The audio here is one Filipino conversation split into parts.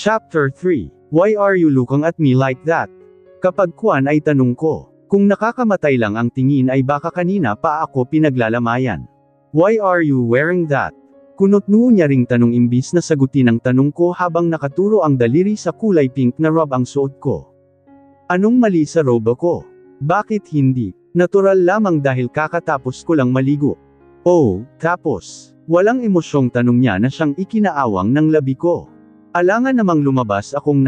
Chapter 3. Why are you looking at me like that? Kapag kuwan ay tanong ko, kung nakakamatay lang ang tingin ay baka kanina pa ako pinaglalamayan. Why are you wearing that? Kunot-noo niya ring tanong imbis na sagutin ang tanong ko habang nakaturo ang daliri sa kulay pink na robe ang suot ko. Anong mali sa robe ko? Bakit hindi? Natural lamang dahil kakatapos ko lang maligo. Oh, tapos, walang emosyong tanong niya na siyang ikinaawang ng labi ko. Alangan namang lumabas akong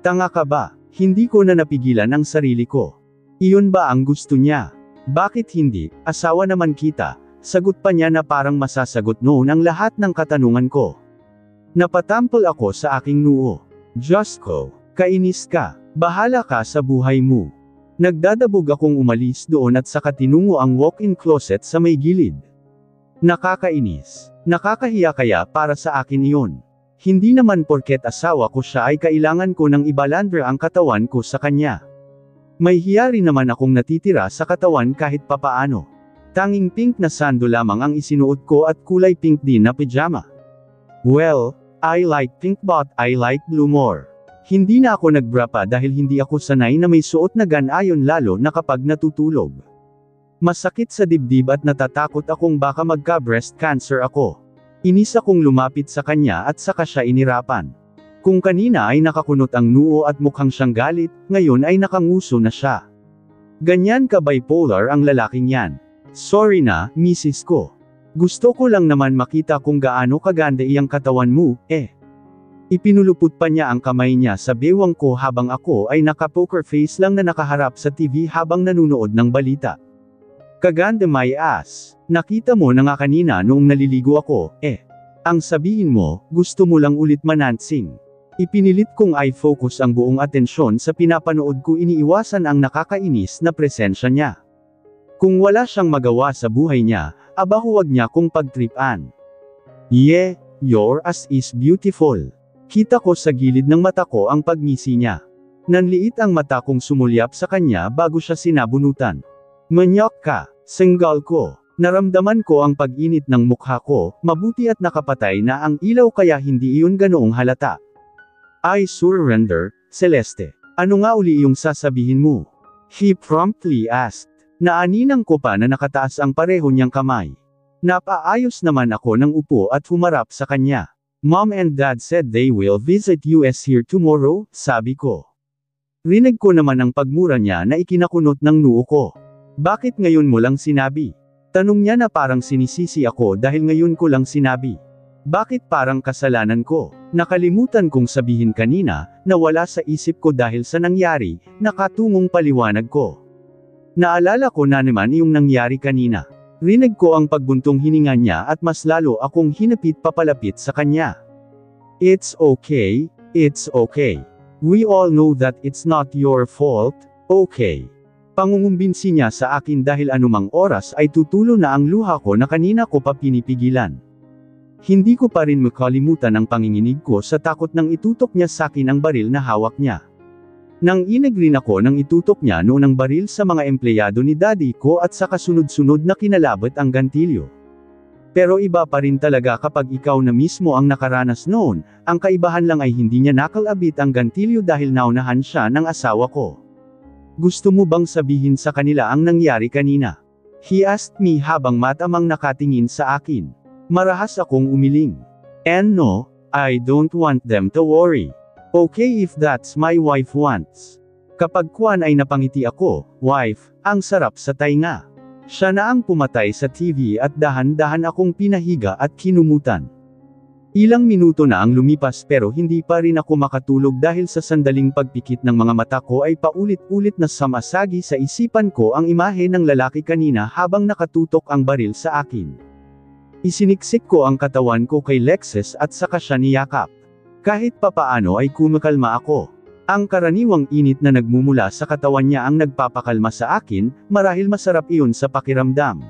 tanga ka ba? Hindi ko na napigilan ang sarili ko. Iyon ba ang gusto niya? Bakit hindi? Asawa naman kita. Sagot pa niya na parang masasagot noon ang lahat ng katanungan ko. Napatampol ako sa aking noo. Diyos ko, kainis ka. Bahala ka sa buhay mo. Nagdadabog akong umalis doon at saka tinungo ang walk-in closet sa may gilid. Nakakainis. Nakakahiya kaya para sa akin iyon. Hindi naman porket asawa ko siya ay kailangan ko ng ibalandra ang katawan ko sa kanya. May hiya rin naman akong natitira sa katawan kahit papaano. Tanging pink na sando lamang ang isinuot ko at kulay pink din na pajama. Well, I like pink but I like blue more. Hindi na ako nagbra pa dahil hindi ako sanay na may suot na ganayon lalo na kapag natutulog. Masakit sa dibdib at natatakot akong baka magka-breast cancer ako. Inis akong lumapit sa kanya at saka siya inirapan. Kung kanina ay nakakunot ang noo at mukhang siyang galit, ngayon ay nakanguso na siya. Ganyan ka bipolar ang lalaking yan. Sorry na, misis ko. Gusto ko lang naman makita kung gaano kaganda iyang katawan mo, eh. Ipinulupot pa niya ang kamay niya sa bewang ko habang ako ay naka-poker face lang na nakaharap sa TV habang nanunood ng balita. Kaganda my ass. Nakita mo na nga kanina noong naliligo ako, eh. Ang sabihin mo, gusto mo lang ulit manansing. Ipinilit kong i-focus ang buong atensyon sa pinapanood ko, iniiwasan ang nakakainis na presensya niya. Kung wala siyang magawa sa buhay niya, aba huwag niya kong pagtripan. Yeah, your ass is beautiful. Kita ko sa gilid ng mata ko ang pagngisi niya. Nanliit ang mata kong sumulyap sa kanya bago siya sinabunutan. Manyak ka, senggal ko. Naramdaman ko ang pag-init ng mukha ko, mabuti at nakapatay na ang ilaw kaya hindi iyon ganoong halata. I surrender, Celeste. Ano nga uli yung sasabihin mo? He promptly asked. Naaninang ko pa na nakataas ang pareho niyang kamay. Napaayos naman ako ng upo at humarap sa kanya. Mom and Dad said they will visit us here tomorrow, sabi ko. Rinig ko naman ang pagmura niya na ikinakunot ng noo ko. Bakit ngayon mo lang sinabi? Tanong niya na parang sinisisi ako dahil ngayon ko lang sinabi. Bakit parang kasalanan ko? Nakalimutan kong sabihin kanina, na wala sa isip ko dahil sa nangyari, nakatungong paliwanag ko. Naalala ko na naman yung nangyari kanina. Rinig ko ang pagbuntong hininga niya at mas lalo akong hinapit papalapit sa kanya. It's okay, it's okay. We all know that it's not your fault, okay. Pangungumbinsi niya sa akin dahil anumang oras ay tutulo na ang luha ko na kanina ko pa pinipigilan. Hindi ko pa rin makalimutan ang panginginig ko sa takot nang itutok niya sa akin ang baril na hawak niya. Nang inig rin ako nang itutok niya noon ang baril sa mga empleyado ni daddy ko at sa kasunod-sunod na kinalabot ang gantilyo. Pero iba pa rin talaga kapag ikaw na mismo ang nakaranas noon, ang kaibahan lang ay hindi niya nakalabit ang gantilyo dahil naunahan siya ng asawa ko. Gusto mo bang sabihin sa kanila ang nangyari kanina? He asked me habang matamang nakatingin sa akin. Marahas akong umiling. And no, I don't want them to worry. Okay if that's my wife wants. Kapag kuwan ay napangiti ako, wife, ang sarap sa tainga. Siya na ang pumatay sa TV at dahan-dahan akong pinahiga at kinumutan. Ilang minuto na ang lumipas pero hindi pa rin ako makatulog dahil sa sandaling pagpikit ng mga mata ko ay paulit-ulit na samasagi sa isipan ko ang imahe ng lalaki kanina habang nakatutok ang baril sa akin. Isiniksik ko ang katawan ko kay Lexus at saka siya niyakap. Kahit papaano ay kumakalma ako. Ang karaniwang init na nagmumula sa katawan niya ang nagpapakalma sa akin, marahil masarap iyon sa pakiramdam.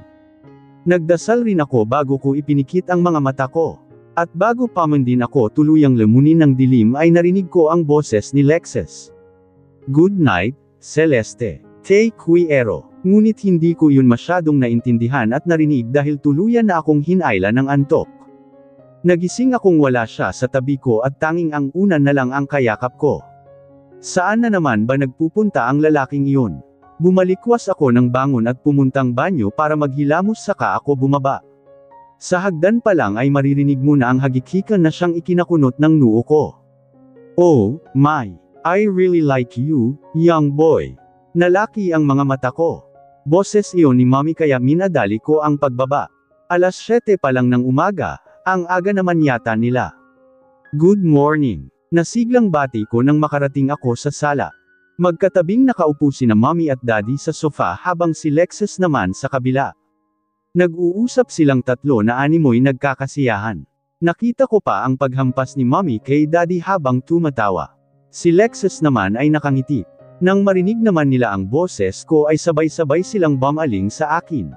Nagdasal rin ako bago ko ipinikit ang mga mata ko. At bago pa man din ako tuluyang lamunin ng dilim ay narinig ko ang boses ni Lexus. Good night, Celeste. Te quiero. Ngunit hindi ko yun masyadong naintindihan at narinig dahil tuluyan na akong hinayla ng antok. Nagising akong wala siya sa tabi ko at tanging ang una na lang ang kayakap ko. Saan na naman ba nagpupunta ang lalaking iyon? Bumalikwas ako ng bangon at pumuntang banyo para maghilamos saka ako bumaba. Sa hagdan pa lang ay maririnig mo na ang hagikikan na siyang ikinakunot ng noo ko. Oh, my, I really like you, young boy. Nalaki ang mga mata ko. Boses iyon ni Mommy kaya minadali ko ang pagbaba. Alas 7 pa lang ng umaga, ang aga naman yata nila. Good morning. Nasiglang bati ko nang makarating ako sa sala. Magkatabing nakaupo sina Mommy at Daddy sa sofa habang si Lexus naman sa kabila. Nag-uusap silang tatlo na animoy nagkakasiyahan. Nakita ko pa ang paghampas ni Mommy kay Daddy habang tumatawa. Si Lexus naman ay nakangiti. Nang marinig naman nila ang boses ko ay sabay-sabay silang bumaling sa akin.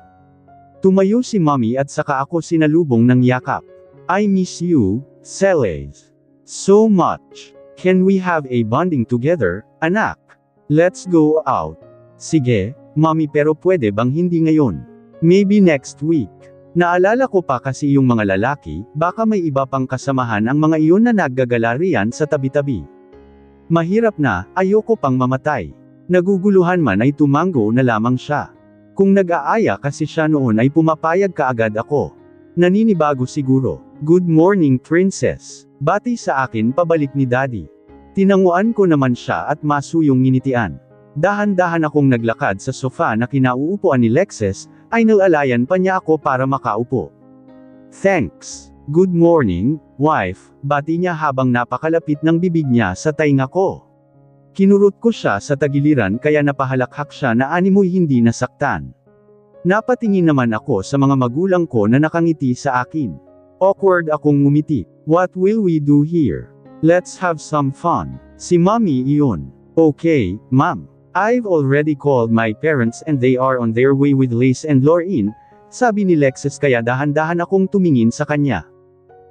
Tumayo si Mommy at saka ako sinalubong ng yakap. I miss you, Celeste. So much. Can we have a bonding together, anak? Let's go out. Sige, Mommy pero pwede bang hindi ngayon? Maybe next week. Naalala ko pa kasi yung mga lalaki, baka may iba pang kasamahan ang mga iyon na naggagala riyan sa tabi-tabi. Mahirap na, ayoko pang mamatay. Naguguluhan man ay tumango na lamang siya. Kung nag-aaya kasi siya noon ay pumapayag kaagad ako. Naninibago siguro. Good morning princess. Bati sa akin pabalik ni Daddy. Tinanguan ko naman siya at masuyong nginitian. Dahan-dahan akong naglakad sa sofa na kinauupuan ni Lexus, ay nalalayan pa niya ako para makaupo. Thanks. Good morning, wife, bati niya habang napakalapit ng bibig niya sa tainga ko. Kinurot ko siya sa tagiliran kaya napahalakhak siya na animoy hindi nasaktan. Napatingin naman ako sa mga magulang ko na nakangiti sa akin. Awkward akong ngumiti. What will we do here? Let's have some fun. Si Mommy iyon. Okay, Mom. I've already called my parents and they are on their way with Lace and Lorraine, sabi ni Lexus kaya dahan-dahan akong tumingin sa kanya.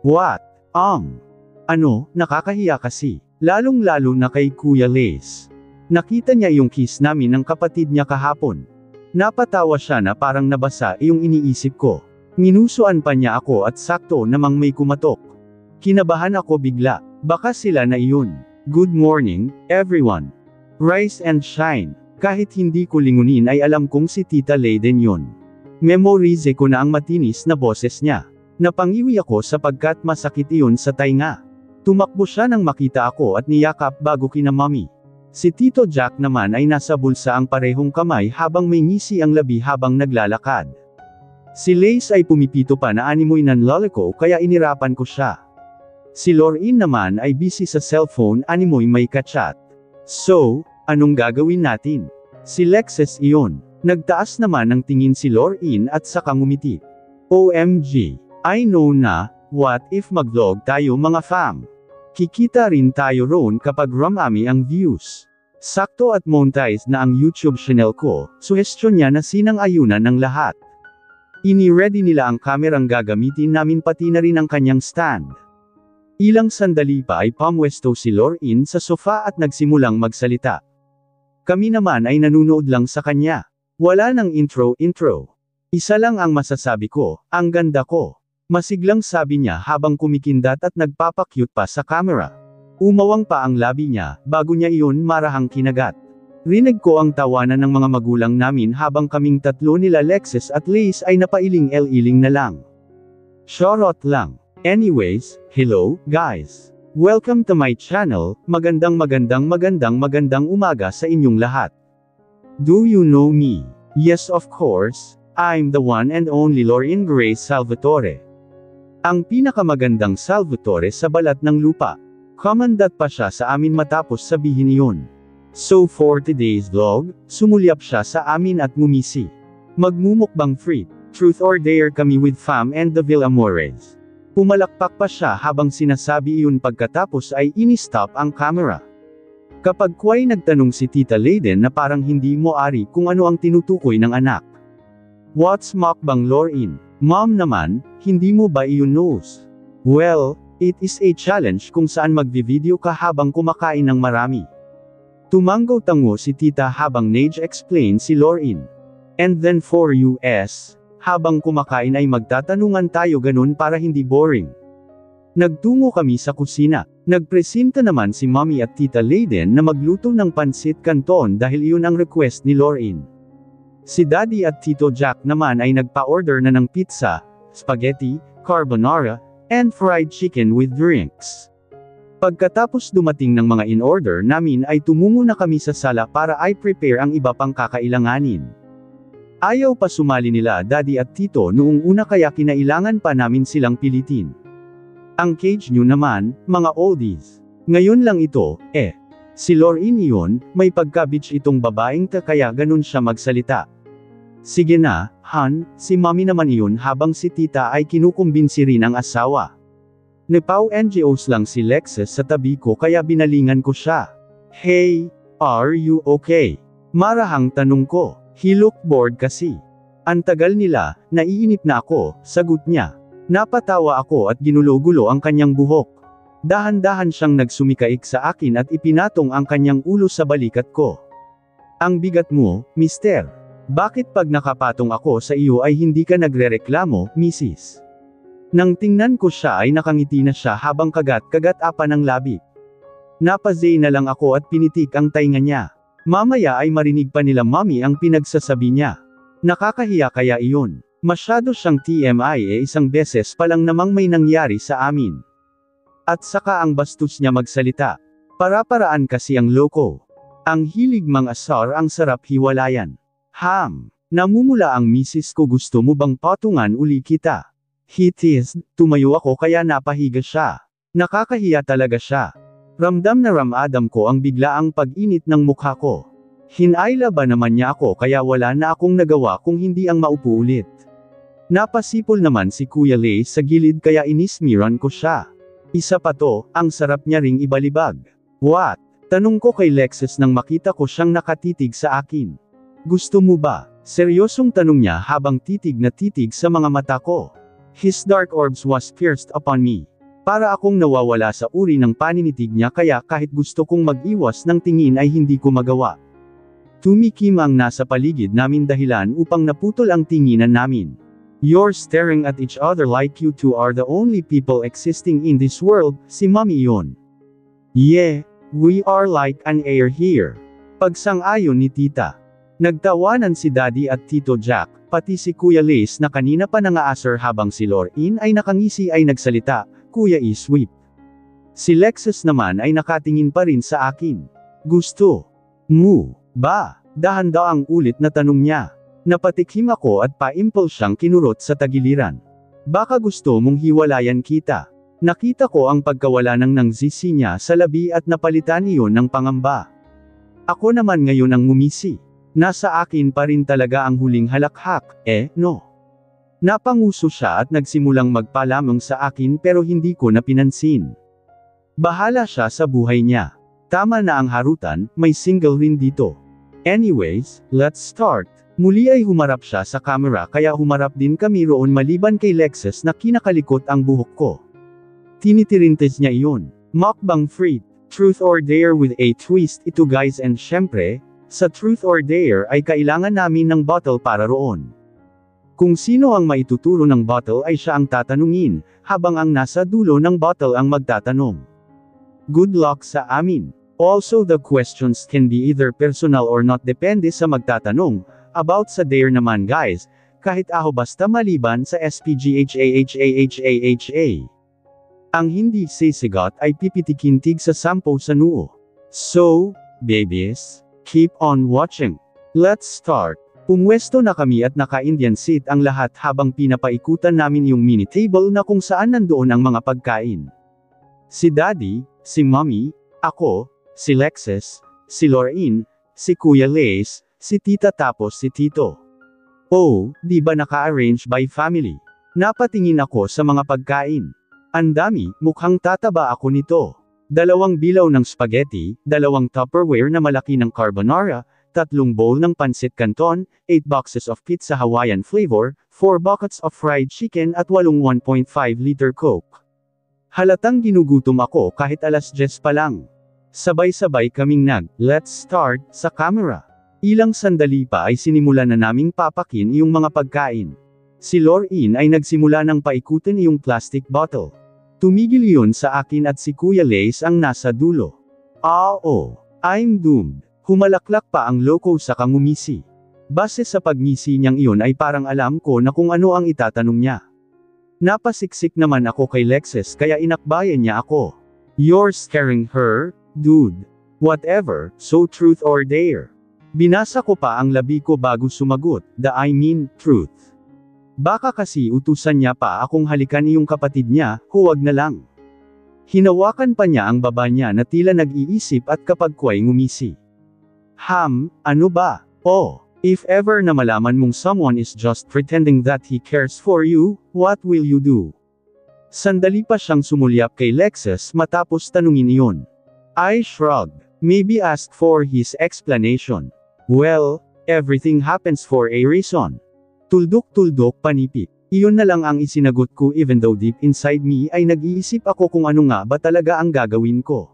What? Ano, nakakahiya kasi. Lalong-lalo na kay Kuya Lace. Nakita niya yung kiss namin ng kapatid niya kahapon. Napatawa siya na parang nabasa yung iniisip ko. Minusuan pa niya ako at sakto namang may kumatok. Kinabahan ako bigla. Baka sila na iyon. Good morning, everyone. Rise and shine. Kahit hindi ko lingunin ay alam kong si Tita Layden yun. Memorize ko na ang matinis na boses niya. Napangiwi ako sapagkat masakit iyon sa tainga. Tumakbo siya nang makita ako at niyakap bago kina Mommy. Si Tito Jack naman ay nasa bulsa ang parehong kamay habang may ngisi ang labi habang naglalakad. Si Lace ay pumipito pa na animoy nanloloko kaya inirapan ko siya. Si Lorraine naman ay busy sa cellphone animoy may kachat. So, anong gagawin natin? Si Lexus iyon. Nagtaas naman ng tingin si Lorraine at saka ngumiti. OMG. I know na, what if mag-vlog tayo mga fam? Kikita rin tayo roon kapag ramami ang views. Sakto at monetize na ang YouTube channel ko, suhestyon niya na sinang-ayunan ng lahat. Ini-ready nila ang kamerang gagamitin namin pati na rin ang kanyang stand. Ilang sandali pa ay pamwesto si Lorraine sa sofa at nagsimulang magsalita. Kami naman ay nanunood lang sa kanya. Wala nang intro. Isa lang ang masasabi ko, ang ganda ko. Masiglang sabi niya habang kumikindat at nagpapakyut pa sa camera. Umawang pa ang labi niya, bago niya iyon marahang kinagat. Rinig ko ang tawanan ng mga magulang namin habang kaming tatlo nila Lexus at Lace ay napailing-iling na lang. Charot lang. Anyways, hello, guys. Welcome to my channel, magandang umaga sa inyong lahat. Do you know me? Yes of course, I'm the one and only Lorraine Grace Salvatore. Ang pinakamagandang Salvatore sa balat ng lupa. Comandat pa siya sa amin matapos sabihin iyon. So for today's vlog, sumulyap siya sa amin at ngumisi. Magmumukbang free, truth or dare kami with fam and the Villamores. Pumalakpak pa siya habang sinasabi iyon pagkatapos ay ini-stop ang camera. Kapag kuway nagtanong si Tita Layden na parang hindi mo ari kung ano ang tinutukoy ng anak. What's mukbang Lorraine? Mom naman, hindi mo ba iyon knows? Well, it is a challenge kung saan magvi-video ka habang kumakain ng marami. Tumanggaw tango si Tita habang nage-explain si Lorraine. And then for US, habang kumakain ay magtatanungan tayo ganun para hindi boring. Nagtungo kami sa kusina. Nagpresenta naman si Mommy at Tita Layden na magluto ng pansit canton dahil iyon ang request ni Lauren. Si Daddy at Tito Jack naman ay nagpa-order na ng pizza, spaghetti, carbonara, and fried chicken with drinks. Pagkatapos dumating ng mga in-order namin ay tumungo na kami sa sala para i-prepare ang iba pang kakailanganin. Ayaw pa sumali nila Daddy at Tito noong una kaya kinailangan pa namin silang pilitin. Ang cage nyo naman, mga oldies. Ngayon lang ito, Si Lauren iyon, may pagka-bitch itong babaeng kaya ganun siya magsalita. Sige na, Han, si Mommy naman iyon habang si Tita ay kinukumbinsi rin ang asawa. Nepaw NGOs lang si Lexus sa tabi ko kaya binalingan ko siya. Hey, are you okay? Marahang tanong ko. He looked bored kasi. Ang tagal nila, naiinip na ako, sagot niya. Napatawa ako at ginulo-gulo ang kanyang buhok. Dahan-dahan siyang nagsumikaik sa akin at ipinatong ang kanyang ulo sa balikat ko. Ang bigat mo, mister. Bakit pag nakapatong ako sa iyo ay hindi ka nagrereklamo, misis? Nang tingnan ko siya ay nakangiti na siya habang kagat-kagat apa ng labi. Napazay na lang ako at pinitik ang tainga niya. Mamaya ay marinig pa nila Mommy ang pinagsasabi niya. Nakakahiya kaya iyon. Masyado siyang TMI isang beses pa lang namang may nangyari sa amin. At saka ang bastos niya magsalita. Para-paraan kasi ang loko. Ang hilig mang-asar ang sarap hiwalayan. Namumula ang misis ko gusto mo bang patungan uli kita? He teased, tumayo ako kaya napahiga siya. Nakakahiya talaga siya. Ramdam na ramadam ko ang biglaang pag-init ng mukha ko. Hinayla ba naman niya ako kaya wala na akong nagawa kung hindi ang maupo ulit. Napasipol naman si Kuya Lay sa gilid kaya inismiran ko siya. Isa pa to, ang sarap niya ring ibalibag. What? Tanong ko kay Lexus nang makita ko siyang nakatitig sa akin. Gusto mo ba? Seryosong tanong niya habang titig na titig sa mga mata ko. His dark orbs was pierced upon me. Para akong nawawala sa uri ng paninitig niya kaya kahit gusto kong mag-iwas ng tingin ay hindi ko magawa. Tumikim ang nasa paligid namin dahilan upang naputol ang tinginan namin. You're staring at each other like you two are the only people existing in this world, si Mommy yun. Yeah, we are like an air here. Pagsang-ayon ni Tita. Nagtawanan si Daddy at Tito Jack, pati si Kuya Lace na kanina pa nangaasar habang si Lauren ay nakangisi ay nagsalita, Kuya Isweep. Si Lexus naman ay nakatingin pa rin sa akin. Gusto mo ba? Dahan-daang ulit na tanong niya. Napatikim ako at pa-impulse siyang kinurot sa tagiliran. Baka gusto mong hiwalayan kita. Nakita ko ang pagkawala ng zisi niya sa labi at napalitan iyon ng pangamba. Ako naman ngayon ang ngumisi. Nasa akin pa rin talaga ang huling halakhak, no. Napanguso siya at nagsimulang magpalamang sa akin pero hindi ko na pinansin. Bahala siya sa buhay niya. Tama na ang harutan, may single rin dito. Anyways, let's start. Muli ay humarap siya sa camera kaya humarap din kami roon maliban kay Lexus na kinakalikot ang buhok ko. Tinitirintes niya iyon. Mukbang Fried. Truth or Dare with a twist ito guys and syempre, sa Truth or Dare ay kailangan namin ng bottle para roon. Kung sino ang maituturo ng bottle ay siya ang tatanungin, habang ang nasa dulo ng bottle ang magtatanong. Good luck sa amin. Also the questions can be either personal or not depende sa magtatanong. About sa dare naman guys, kahit aho basta maliban sa SPGHAHAHAHA. Ang hindi sisigot ay pipitikintig sa sampo sa noo. So, babies, keep on watching. Let's start. Pumwesto na kami at naka-Indian seat ang lahat habang pinapaikutan namin yung mini table na kung saan nandoon ang mga pagkain. Si Daddy, si Mommy, ako, si Lexus, si Lauren, si Kuya Lace, si Tita tapos si Tito. Oh, di ba naka-arrange by family? Napatingin ako sa mga pagkain. Ang dami, mukhang tataba ako nito. 2 bilaw ng spaghetti, 2 Tupperware na malaki ng carbonara, 3 bowl ng pancit canton, 8 boxes of pizza Hawaiian flavor, 4 buckets of fried chicken at 8 1.5-liter Coke. Halatang ginugutom ako kahit 10:00 pa lang. Sabay-sabay kaming let's start, sa camera. Ilang sandali pa ay sinimulan na naming papakin yung mga pagkain. Si Lauren ay nagsimula ng paikutin yung plastic bottle. Tumigil yun sa akin at si Kuya Lace ang nasa dulo. Oh, I'm doomed. Humalaklak pa ang loko sa kangumisi. Base sa pagngisi niyang iyon ay parang alam ko na kung ano ang itatanong niya. Napasiksik naman ako kay Lexus kaya inakbayan niya ako. You're scaring her, dude. Whatever, so truth or dare. Binasa ko pa ang labi ko bago sumagot, truth. Baka kasi utusan niya pa akong halikan iyong kapatid niya, huwag na lang. Hinawakan pa niya ang baba niya na tila nag-iisip at kapag ko'y ngumisi. Ano ba? Oh, if ever na malaman mong someone is just pretending that he cares for you, what will you do? Sandali pa siyang sumulyap kay Lexus matapos tanungin iyon. I shrugged, maybe ask for his explanation. Well, everything happens for a reason. Tuldok-tuldok panipit. Iyon na lang ang isinagot ko even though deep inside me ay nag-iisip ako kung ano nga ba talaga ang gagawin ko.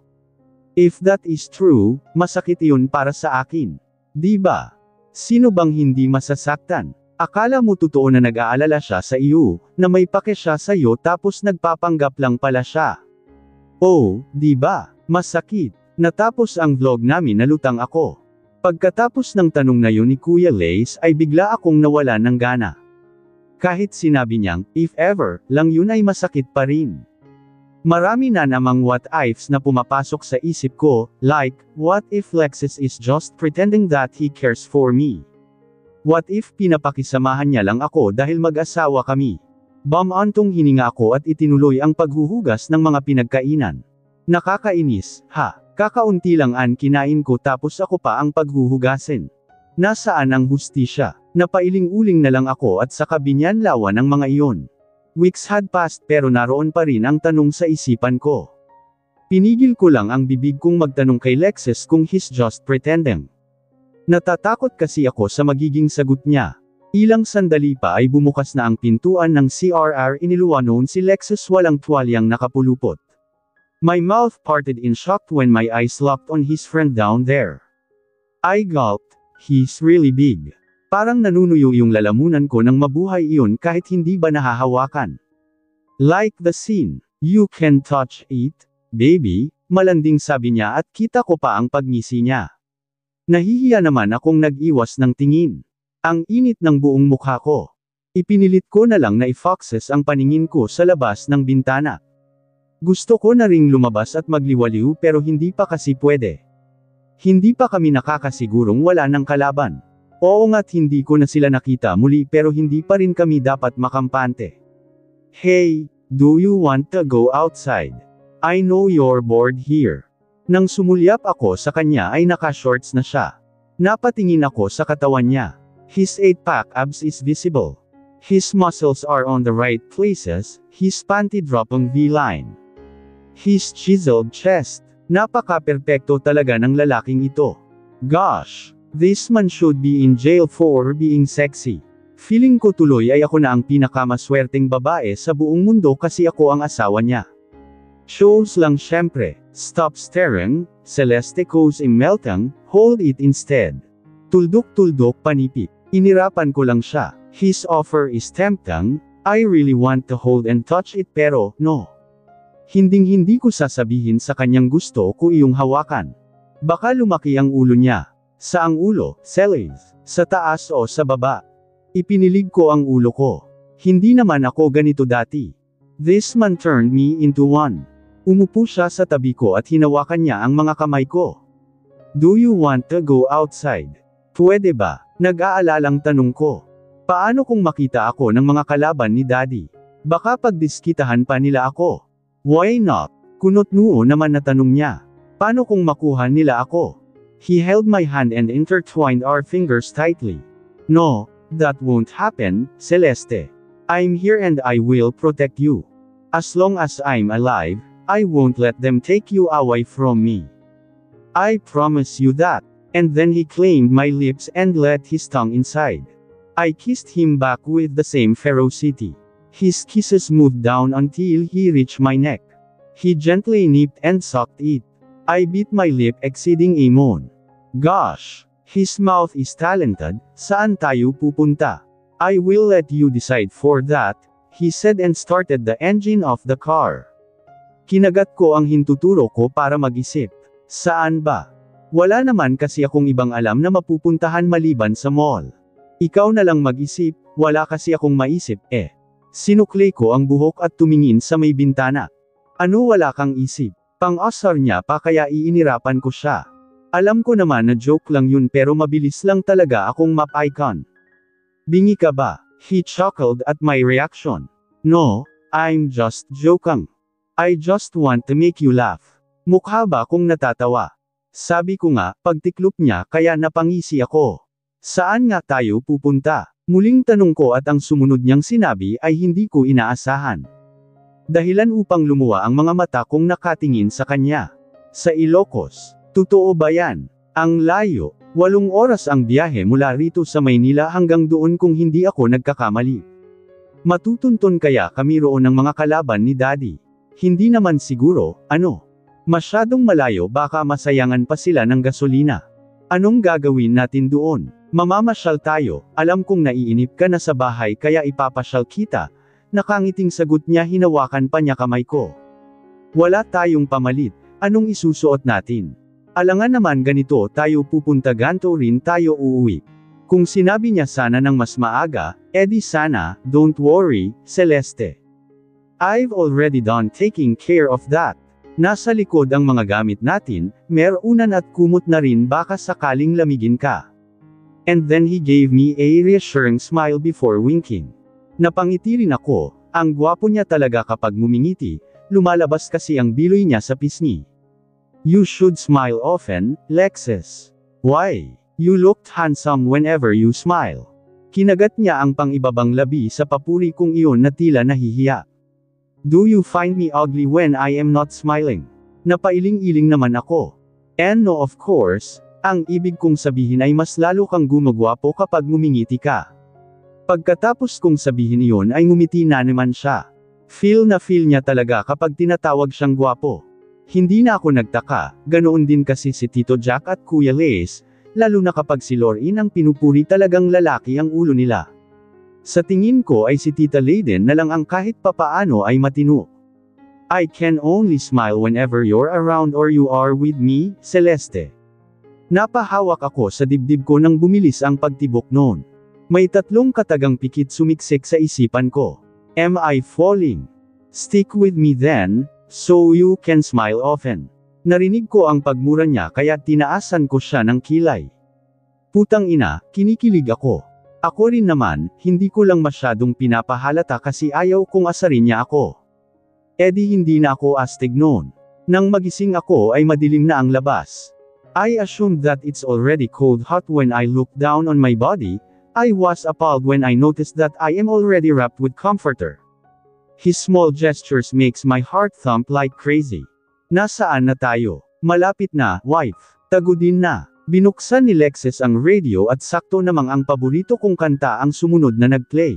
If that is true, masakit iyon para sa akin. Di ba? Sino bang hindi masasaktan? Akala mo totoo na nag-aalala siya sa iyo, na may pake siya sa iyo tapos nagpapanggap lang pala siya. Oh, di ba? Masakit. Natapos ang vlog namin nalutang ako. Pagkatapos ng tanong na yun ni Kuya Lace ay bigla akong nawalan ng gana. Kahit sinabi niyang, if ever, lang yun ay masakit pa rin. Marami na namang what ifs na pumapasok sa isip ko, like, what if Lexus is just pretending that he cares for me? What if pinapakisamahan niya lang ako dahil mag-asawa kami? Bamantong hininga ako at itinuloy ang paghuhugas ng mga pinagkainan. Nakakainis, ha? Kakaunti lang ang kinain ko tapos ako pa ang paghuhugasin. Nasaan ang hustisya? Napailing-uling na lang ako at saka binyanlawan ang mga iyon. Weeks had passed pero naroon pa rin ang tanong sa isipan ko. Pinigil ko lang ang bibig kong magtanong kay Lexus kung he's just pretending. Natatakot kasi ako sa magiging sagot niya. Ilang sandali pa ay bumukas na ang pintuan ng CRR iniluwanon si Lexus walang tuwalyang nakapulupot. My mouth parted in shock when my eyes locked on his friend down there. I gulped, he's really big. Parang nanunuyo yung lalamunan ko nang mabuhay iyon kahit hindi ba nahahawakan. Like the scene, you can touch it, baby, malanding sabi niya at kita ko pa ang pagngisi niya. Nahihiya naman akong nag-iwas ng tingin. Ang init ng buong mukha ko. Ipinilit ko na lang na i-focuses ang paningin ko sa labas ng bintana. Gusto ko na ring lumabas at magliwaliw pero hindi pa kasi pwede. Hindi pa kami nakakasigurong wala ng kalaban. Oo nga't hindi ko na sila nakita muli pero hindi pa rin kami dapat makampante. Hey, do you want to go outside? I know you're bored here. Nang sumulyap ako sa kanya ay naka-shorts na siya. Napatingin ako sa katawan niya. His 8-pack abs is visible. His muscles are on the right places, his panty-dropping V-line. His chiseled chest. Napaka-perpekto talaga ng lalaking ito. Gosh, this man should be in jail for being sexy. Feeling ko tuloy ay ako na ang pinakamaswerteng babae sa buong mundo kasi ako ang asawa niya. Shows lang syempre. Stop staring, Celeste goes meltang, hold it instead. Tuldok-tuldok panipit. Inirapan ko lang siya. His offer is tempting, I really want to hold and touch it pero, no. Hinding-hindi ko sasabihin sa kanyang gusto ko iyong hawakan. Baka lumaki ang ulo niya. Saang ulo, Celeste? Sa taas o sa baba? Ipinilig ko ang ulo ko. Hindi naman ako ganito dati. This man turned me into one. Umupo siya sa tabi ko at hinawakan niya ang mga kamay ko. Do you want to go outside? Pwede ba? Nag-aalalang tanong ko. Paano kung makita ako ng mga kalaban ni Daddy? Baka pagdiskitahan pa nila ako. Why not? Kunot-noo naman na tanong niya. Paano kung makuha nila ako? He held my hand and intertwined our fingers tightly. No, that won't happen, Celeste. I'm here and I will protect you. As long as I'm alive, I won't let them take you away from me. I promise you that. And then he claimed my lips and let his tongue inside. I kissed him back with the same ferocity. His kisses moved down until he reached my neck. He gently nipped and sucked it. I bit my lip exceeding a moan. Gosh! His mouth is talented, saan tayo pupunta? I will let you decide for that, he said and started the engine of the car. Kinagat ko ang hintuturo ko para mag-isip. Saan ba? Wala naman kasi akong ibang alam na mapupuntahan maliban sa mall. Ikaw na lang mag-isip, wala kasi akong maisip, eh. Sinukli ko ang buhok at tumingin sa may bintana. Ano wala kang isip? Pang-asar niya pa kaya iinirapan ko siya. Alam ko naman na joke lang yun pero mabilis lang talaga akong map-icon. Bingi ka ba? He chuckled at my reaction. No, I'm just joking. I just want to make you laugh. Mukha ba akong natatawa? Sabi ko nga, pagtiklop niya kaya napangisi ako. Saan nga tayo pupunta? Muling tanong ko at ang sumunod niyang sinabi ay hindi ko inaasahan. Dahilan upang lumuwa ang mga mata kong nakatingin sa kanya. Sa Ilocos. Totoo ba yan? Ang layo. 8 oras ang biyahe mula rito sa Maynila hanggang doon kung hindi ako nagkakamali. Matutunton kaya kami roon ng mga kalaban ni Daddy? Hindi naman siguro, ano? Masyadong malayo baka masayangan pa sila ng gasolina. Anong gagawin natin doon? Mamamasyal tayo, alam kong naiinip ka na sa bahay kaya ipapasyal kita. Nakangiting sagot niya, hinawakan pa niya kamay ko. Wala tayong pamalit, anong isusuot natin? Alangan naman ganito tayo pupunta ganto rin tayo uuwi. Kung sinabi niya sana ng mas maaga, edi sana, don't worry, Celeste. I've already done taking care of that. Nasa likod ang mga gamit natin, meron at kumot na rin baka sakaling lamigin ka. And then he gave me a reassuring smile before winking. Napangiti rin ako, ang gwapo niya talaga kapag ngumingiti, lumalabas kasi ang biloy niya sa pisngi. You should smile often, Lexus. Why? You looked handsome whenever you smile. Kinagat niya ang pang-ibabang labi sa papuri kong iyon na tila nahihiya. Do you find me ugly when I am not smiling? Napailing-iling naman ako. And no, of course, ang ibig kong sabihin ay mas lalo kang gumagwapo kapag ngumingiti ka. Pagkatapos kong sabihin iyon ay ngumiti na naman siya. Feel niya talaga kapag tinatawag siyang gwapo. Hindi na ako nagtaka, ganoon din kasi si Tito Jack at Kuya Lace, lalo na kapag si Lorin ang pinupuri talagang lalaki ang ulo nila. Sa tingin ko ay si Tita Layden na lang ang kahit papaano ay matino. I can only smile whenever you're around or you are with me, Celeste. Napahawak ako sa dibdib ko nang bumilis ang pagtibok noon. May 3 katagang pikit sumiksik sa isipan ko. Am I falling? Stick with me then, so you can smile often. Narinig ko ang pagmura niya kaya tinaasan ko siya ng kilay. Putang ina, kinikilig ako. Ako rin naman, hindi ko lang masyadong pinapahalata kasi ayaw kong asarin niya ako. Edi hindi na ako astig noon. Nang magising ako ay madilim na ang labas. I assumed that it's already cold hot when I looked down on my body. I was appalled when I noticed that I am already wrapped with comforter. His small gestures makes my heart thump like crazy. Nasaan na tayo? Malapit na, wife. Tagudin na. Binuksan ni Lexus ang radio at sakto namang ang paborito kong kanta ang sumunod na nag-play.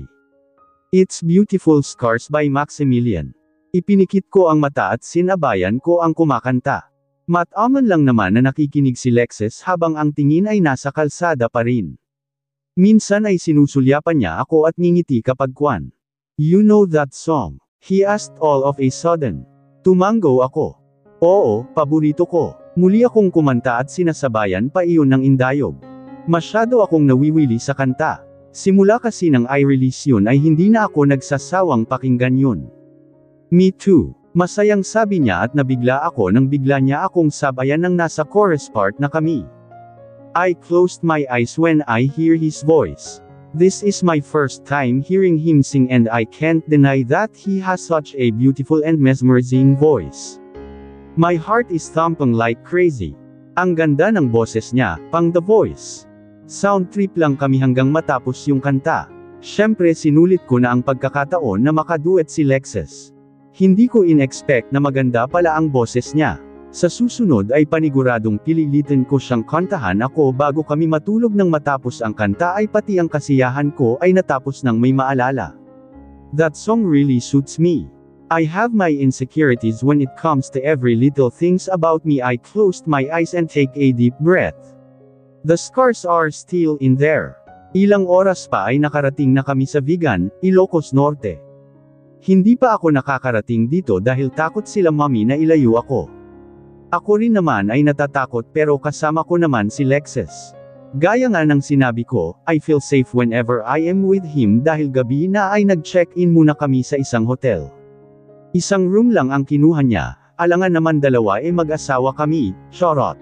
It's Beautiful Scars by Maximilian. Ipinikit ko ang mata at sinabayan ko ang kumakanta. Mataman lang naman na nakikinig si Lexus habang ang tingin ay nasa kalsada pa rin. Minsan ay sinusulyapan niya ako at ngingiti kapag kwan. You know that song? He asked all of a sudden. Tumango ako. Oo, paborito ko. Muli akong kumanta at sinasabayan pa iyon ng indayog. Masyado akong nawiwili sa kanta. Simula kasi nang i-release yun ay hindi na ako nagsasawang pakinggan yun. Me too. Masayang sabi niya at nabigla ako nang bigla niya akong sabayan ng nasa chorus part na kami. I closed my eyes when I hear his voice. This is my first time hearing him sing and I can't deny that he has such a beautiful and mesmerizing voice. My heart is thumping like crazy. Ang ganda ng boses niya, pang The Voice. Sound trip lang kami hanggang matapos yung kanta. Syempre sinulit ko na ang pagkakataon na makaduet si Lexus. Hindi ko in-expect na maganda pala ang boses niya. Sa susunod ay paniguradong pililitin ko siyang kantahan ako bago kami matulog nang matapos ang kanta ay pati ang kasiyahan ko ay natapos nang may maalala. That song really suits me. I have my insecurities when it comes to every little things about me. I closed my eyes and take a deep breath. The scars are still in there. Ilang oras pa ay nakarating na kami sa Vigan, Ilocos Norte. Hindi pa ako nakakarating dito dahil takot sila mommy na ilayo ako. Ako rin naman ay natatakot pero kasama ko naman si Lexus. Gaya nga ng sinabi ko, I feel safe whenever I am with him dahil gabi na ay nag-check-in muna kami sa isang hotel. Isang room lang ang kinuha niya, alangan naman dalawa mag-asawa kami, charot.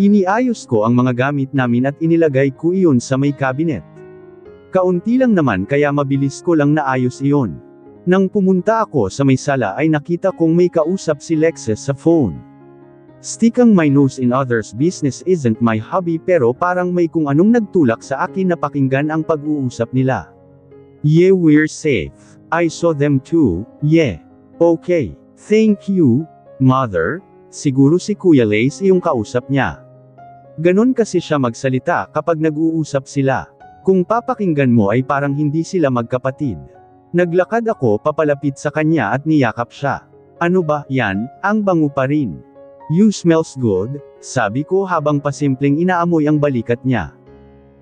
Iniayos ko ang mga gamit namin at inilagay ko iyon sa may cabinet. Kaunti lang naman kaya mabilis ko lang naayos iyon. Nang pumunta ako sa may sala ay nakita kong may kausap si Lexus sa phone. Sticking my nose in others' business isn't my hobby pero parang may kung anong nagtulak sa akin na pakinggan ang pag-uusap nila. Yeah, we're safe. I saw them too, yeah. Okay. Thank you, mother. Siguro si Kuya Lace yung kausap niya. Ganon kasi siya magsalita kapag nag-uusap sila. Kung papakinggan mo ay parang hindi sila magkapatid. Naglakad ako papalapit sa kanya at niyakap siya. Ano ba, yan, ang bango pa rin. You smells good, sabi ko habang pasimpleng inaamoy ang balikat niya.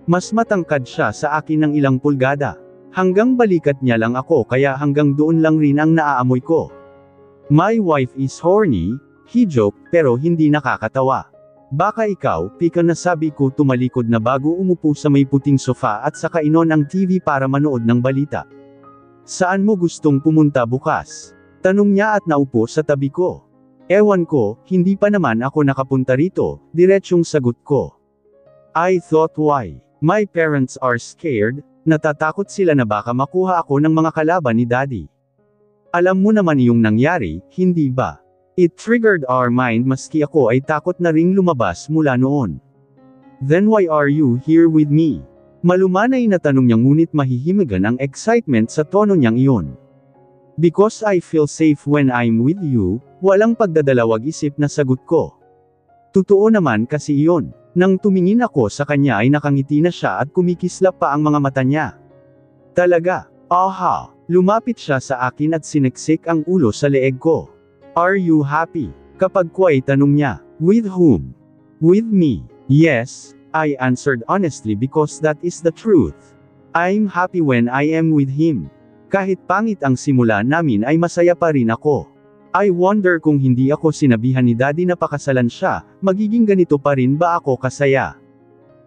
Mas matangkad siya sa akin ng ilang pulgada. Hanggang balikat niya lang ako kaya hanggang doon lang rin ang naaamoy ko. My wife is horny, he joked, pero hindi nakakatawa. Baka ikaw, pika na sabi ko tumalikod na bago umupo sa may puting sofa at saka inon ang TV para manood ng balita. Saan mo gustong pumunta bukas? Tanong niya at naupo sa tabi ko. Ewan ko, hindi pa naman ako nakapunta rito, diretsyong sagot ko. I thought why? My parents are scared, natatakot sila na baka makuha ako ng mga kalaban ni daddy. Alam mo naman yung nangyari, hindi ba? It triggered our mind maski ako ay takot na ring lumabas mula noon. Then why are you here with me? Malumanay na tanong niya ngunit mahihimigan ang excitement sa tono niyang iyon. Because I feel safe when I'm with you, walang pagdadalawag isip na sagot ko. Totoo naman kasi iyon. Nang tumingin ako sa kanya ay nakangiti na siya at kumikislap pa ang mga mata niya. Talaga, aha, lumapit siya sa akin at sineksik ang ulo sa leeg ko. Are you happy? Kapag ko ay tanong niya, with whom? With me, yes. I answered honestly because that is the truth. I'm happy when I am with him. Kahit pangit ang simula namin ay masaya pa rin ako. I wonder kung hindi ako sinabihan ni daddy na pakasalan siya, magiging ganito pa rin ba ako kasaya?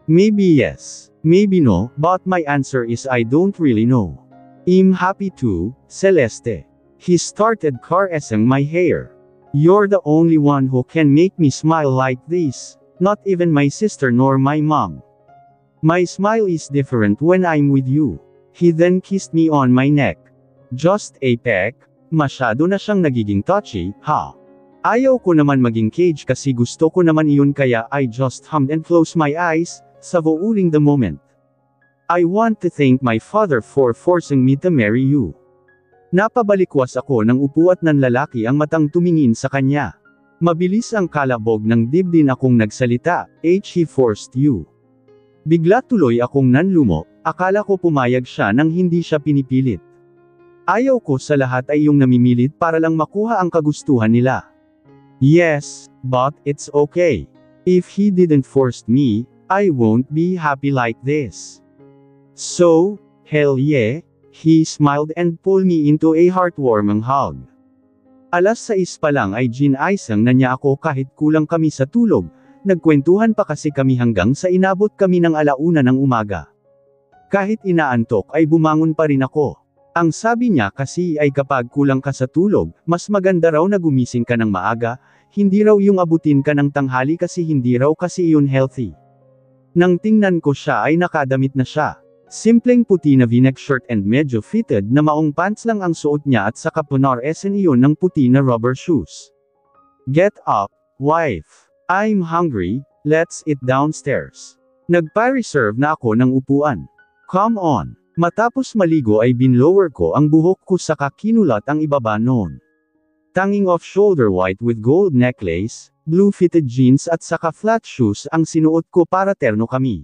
Maybe yes, maybe no, but my answer is I don't really know. I'm happy too, Celeste. He started caressing my hair. You're the only one who can make me smile like this. Not even my sister nor my mom. My smile is different when I'm with you. He then kissed me on my neck. Just a peck, masyado na siyang nagiging touchy, ha? Ayaw ko naman maging cage kasi gusto ko naman iyon kaya I just hummed and closed my eyes, savoring the moment. I want to thank my father for forcing me to marry you. Napabalikwas ako ng upo at nanlalaki ang matang tumingin sa kanya. Mabilis ang kalabog ng dibdin akong nagsalita, he forced you. Bigla tuloy akong nanlumo, akala ko pumayag siya nang hindi siya pinipilit. Ayaw ko sa lahat ay yung namimilit para lang makuha ang kagustuhan nila. Yes, but it's okay. If he didn't force me, I won't be happy like this. So, hell yeah, he smiled and pulled me into a heartwarming hug. Alas 6 pa lang ay ginaisang na niya ako kahit kulang kami sa tulog, nagkwentuhan pa kasi kami hanggang sa inabot kami ng 1:00 ng umaga. Kahit inaantok ay bumangon pa rin ako. Ang sabi niya kasi ay kapag kulang ka sa tulog, mas maganda raw na gumising ka ng maaga, hindi raw yung abutin ka ng tanghali kasi hindi raw kasi yun healthy. Nang tingnan ko siya ay nakadamit na siya. Simpleng puti na v-neck shirt and medyo fitted na maong pants lang ang suot niya at saka punar-esen iyon ng puti na rubber shoes. Get up, wife. I'm hungry, let's eat downstairs. Nagpa-reserve na ako ng upuan. Come on. Matapos maligo ay binlower ko ang buhok ko saka kinulat ang ibaba noon. Tanging off-shoulder white with gold necklace, blue fitted jeans at saka flat shoes ang sinuot ko para terno kami.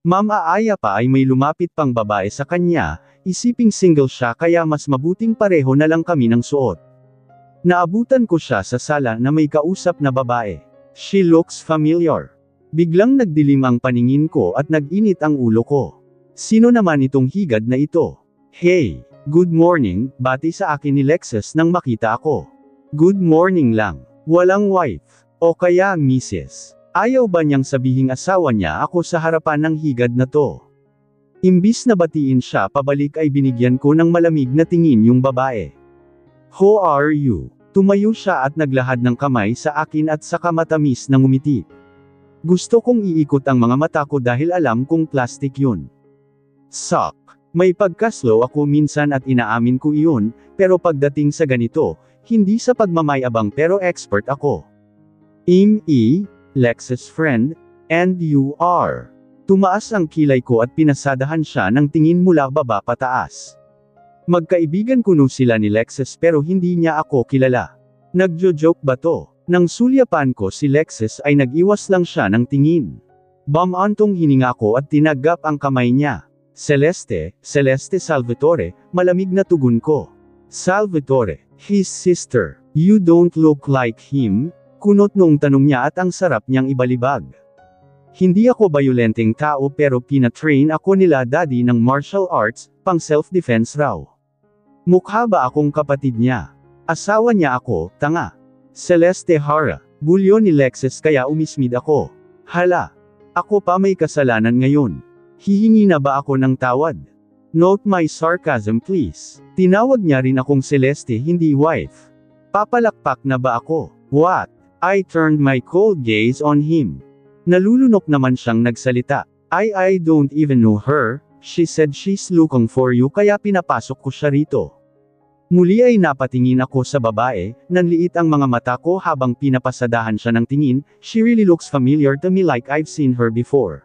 Ma'am Aaya pa ay may lumapit pang babae sa kanya, isiping single siya kaya mas mabuting pareho na lang kami ng suot. Naabutan ko siya sa sala na may kausap na babae. She looks familiar. Biglang nagdilim ang paningin ko at nag-init ang ulo ko. Sino naman itong higad na ito? Hey! Good morning, bati sa akin ni Lexus nang makita ako. Good morning lang. Walang wife. O kaya Mrs. Ayaw ba niyang sabihing asawa niya ako sa harapan ng higad na to? Imbis na batiin siya pabalik ay binigyan ko ng malamig na tingin yung babae. How are you? Tumayo siya at naglahad ng kamay sa akin at saka matamis na ngumiti. Gusto kong iikot ang mga mata ko dahil alam kong plastic yun. Suck. May pagkaslow ako minsan at inaamin ko iyon, pero pagdating sa ganito, hindi sa pagmamayabang pero expert ako. Lexus friend, and you are. Tumaas ang kilay ko at pinasadahan siya ng tingin mula baba pataas. Magkaibigan kuno sila ni Lexus pero hindi niya ako kilala. Nagjo-joke ba to? Nang sulyapan ko si Lexus ay nag-iwas lang siya ng tingin. Bamantong hininga ko at tinagap ang kamay niya. Celeste Salvatore, malamig na tugon ko. Salvatore, his sister. You don't look like him, kunot noong tanong niya at ang sarap niyang ibalibag. Hindi ako bayolenteng tao pero pina-train ako nila daddy ng martial arts, pang self-defense raw. Mukha ba akong kapatid niya? Asawa niya ako, tanga. Celeste Hara, bulyo ni Lexus kaya umismid ako. Hala, ako pa may kasalanan ngayon. Hihingi na ba ako ng tawad? Note my sarcasm please. Tinawag niya rin akong Celeste hindi wife. Papalakpak na ba ako? What? I turned my cold gaze on him. Nalulunok naman siyang nagsalita. I don't even know her, she said she's looking for you kaya pinapasok ko siya rito. Muli ay napatingin ako sa babae, nanliit ang mga mata ko habang pinapasadahan siya ng tingin, she really looks familiar to me like I've seen her before.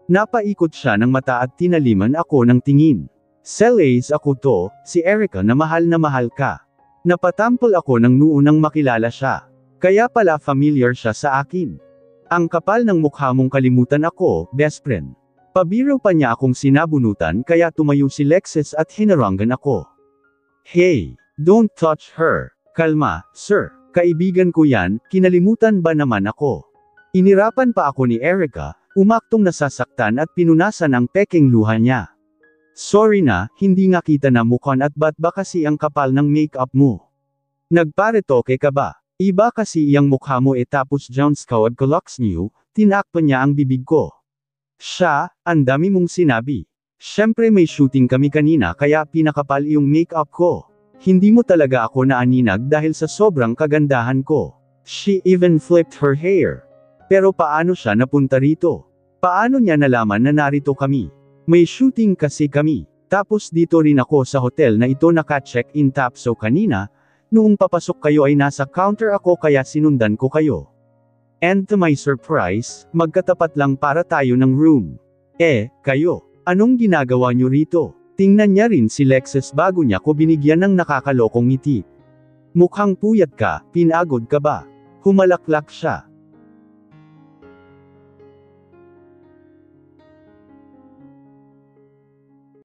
Napaikot siya ng mata at tinaliman ako ng tingin. Celaze ako to, si Erica na mahal ka. Napatampol ako ng noo nang makilala siya. Kaya pala familiar siya sa akin. Ang kapal ng mukha mong kalimutan ako, best friend. Pabiro pa niya akong sinabunutan kaya tumayo si Lexus at hinarangan ako. Hey, don't touch her. Kalma, sir. Kaibigan ko yan, kinalimutan ba naman ako? Inirapan pa ako ni Erica, umaktong nasasaktan at pinunasan ang peking luha niya. Sorry na, hindi nga kita na mukhan at ba't ba kasi ang kapal ng makeup mo? Nagparetoke ka ba? Iba kasi iyang mukha mo tapos Jones Coward Clocks New, tinakpa niya ang bibig ko. Siya, ang dami mong sinabi. Siyempre may shooting kami kanina kaya pinakapal iyong makeup ko. Hindi mo talaga ako naaninag dahil sa sobrang kagandahan ko. She even flipped her hair. Pero paano siya napunta rito? Paano niya nalaman na narito kami? May shooting kasi kami. Tapos dito rin ako sa hotel na ito naka-check-in tapso kanina, noong papasok kayo ay nasa counter ako kaya sinundan ko kayo. And to my surprise, magkatapat lang para tayo ng room. Kayo, anong ginagawa niyo rito? Tingnan niya rin si Lexus bago niya ko binigyan ng nakakalokong ngiti. Mukhang puyat ka, pinagod ka ba? Humalaklak siya.